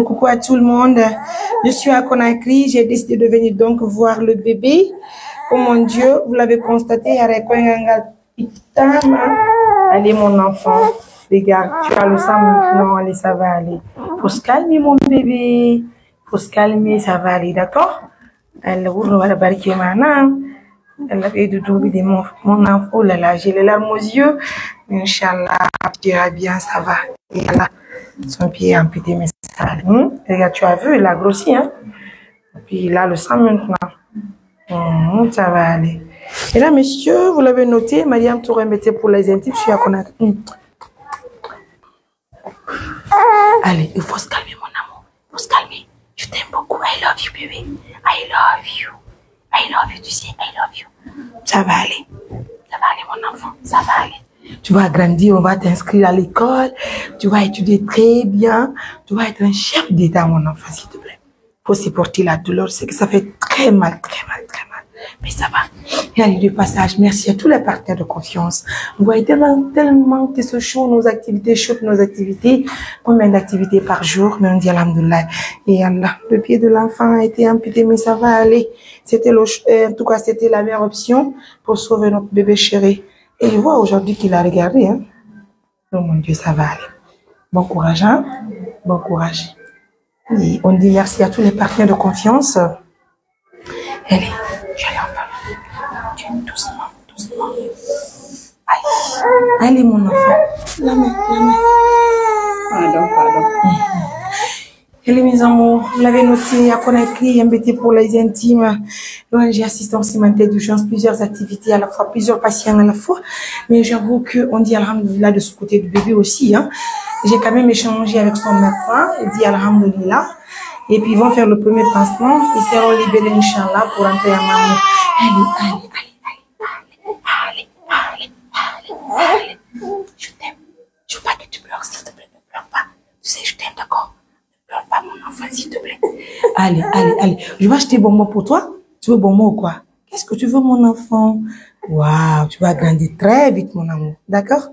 coucou à tout le monde. Je suis à Conakry. J'ai décidé de venir donc voir le bébé. Oh mon Dieu, vous l'avez constaté. Allez, mon enfant. Regarde, tu as le sang maintenant. Allez, ça va aller. Faut se calmer, mon bébé. Faut se calmer, ça va aller, d'accord? Elle va la barquer maintenant. Elle a fait de mon enfant. Oh là là, j'ai les larmes aux yeux. Inch'Allah, tu iras bien, ça va. Et là, son pied est amputé, mais ça va. Regarde, tu as vu, il a grossi, hein. Et puis il a le sang maintenant. Ça va aller. Et là, monsieur, vous l'avez noté, Mariam Touré mettait pour les intimes, je suis à Conakry. Allez, il faut se calmer, mon amour. Il faut se calmer. Je t'aime beaucoup. I love you, bébé. I love you. I love you, tu sais, I love you. Ça va aller. Ça va aller, mon enfant. Ça va aller. Tu vas grandir, on va t'inscrire à l'école. Tu vas étudier très bien. Tu vas être un chef d'État, mon enfant, s'il te plaît. Faut supporter la douleur. C'est que ça fait très mal, très mal, très mal. Mais ça va. Et allez, du passage, merci à tous les partenaires de confiance. Vous voyez tellement que ce show, nos activités, nos activités. Combien d'activités par jour? Mais on dit alhamdoulilah. Et Allah, le pied de l'enfant a été amputé, mais ça va aller. C'était en tout cas, c'était la meilleure option pour sauver notre bébé chéri. Et je vois aujourd'hui qu'il a regardé, hein. Oh mon Dieu, ça va aller. Bon courage, hein. Bon courage. Et on dit merci à tous les partenaires de confiance. Allez, je vais en parler. Doucement, doucement. Allez. Allez, mon enfant. La main, la main. Pardon. Allez, mes amours, vous l'avez noté, à Conakry, MBT pour les intimes, l'ONG assistance humanitaire d'urgence, plusieurs activités à la fois, plusieurs patients à la fois. Mais j'avoue qu'on dit alhamdoulilah de ce côté du bébé aussi, hein. J'ai quand même échangé avec son médecin, il dit alhamdoulilah. Et puis ils vont faire le premier pansement, ils seront libérés, Inch'Allah, pour entrer en amour. Allez. Je t'aime. Je veux pas que tu pleures, s'il te plaît, ne pleure pas. Tu sais, je t'aime, d'accord? Ne pleure pas, mon enfant, s'il te plaît. Allez. Je vais acheter bonbons pour toi. Tu veux bonbons ou quoi? Qu'est-ce que tu veux, mon enfant? Waouh, tu vas grandir très vite, mon amour. D'accord?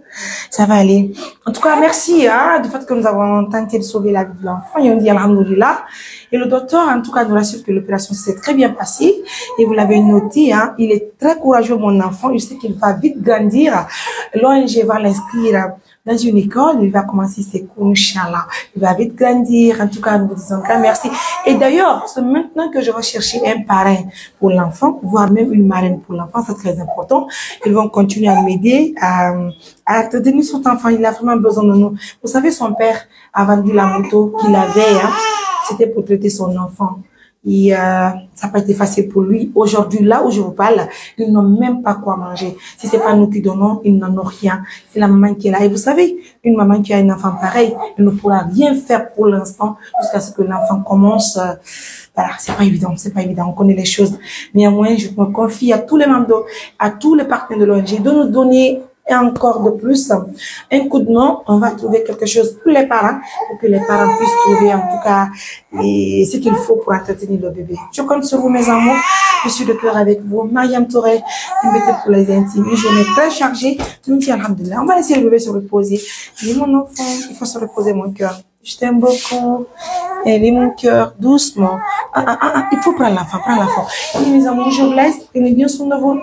Ça va aller. En tout cas, merci, hein, du fait que nous avons tenté de sauver la vie de l'enfant. Et on dit alhamdoulilah. Et le docteur, en tout cas, nous rassure que l'opération s'est très bien passée. Et vous l'avez noté, hein, il est très courageux, mon enfant. Je sais qu'il va vite grandir. L'ONG va l'inscrire dans une école, il va commencer ses cours, Inch'Allah. Il va vite grandir. En tout cas, nous vous disons grand merci. Et d'ailleurs, c'est maintenant que je vais chercher un parrain pour l'enfant, voire même une marraine pour l'enfant, c'est très important. Ils vont continuer à m'aider à entretenir son enfant. Il a vraiment besoin de nous. Vous savez, son père a vendu la moto qu'il avait, hein. C'était pour traiter son enfant. Et ça n'a pas été facile pour lui. Aujourd'hui, là où je vous parle, ils n'ont même pas quoi manger. Si c'est pas nous qui donnons, ils n'en ont rien. C'est la maman qui est là. Et vous savez, une maman qui a un enfant pareil, elle ne pourra rien faire pour l'instant jusqu'à ce que l'enfant commence. Voilà, c'est pas évident, On connaît les choses. Néanmoins, je me confie à tous les membres, à tous les partenaires de l'ONG de nous donner et encore de plus, un coup de main, on va trouver quelque chose pour les parents, pour que les parents puissent trouver en tout cas ce qu'il faut pour entretenir le bébé. Je compte sur vous, mes amours. Je suis de cœur avec vous. Mariam Touré, MBT pour les intimes. Une journée très chargée. Nous disons alhamdoulilah. On va laisser le bébé se reposer. Mais mon enfant, il faut se reposer, mon cœur. Je t'aime beaucoup. Elle est mon cœur, doucement. Il faut prendre l'enfant, Et mes amours, je vous laisse. Prenez bien soin de vous.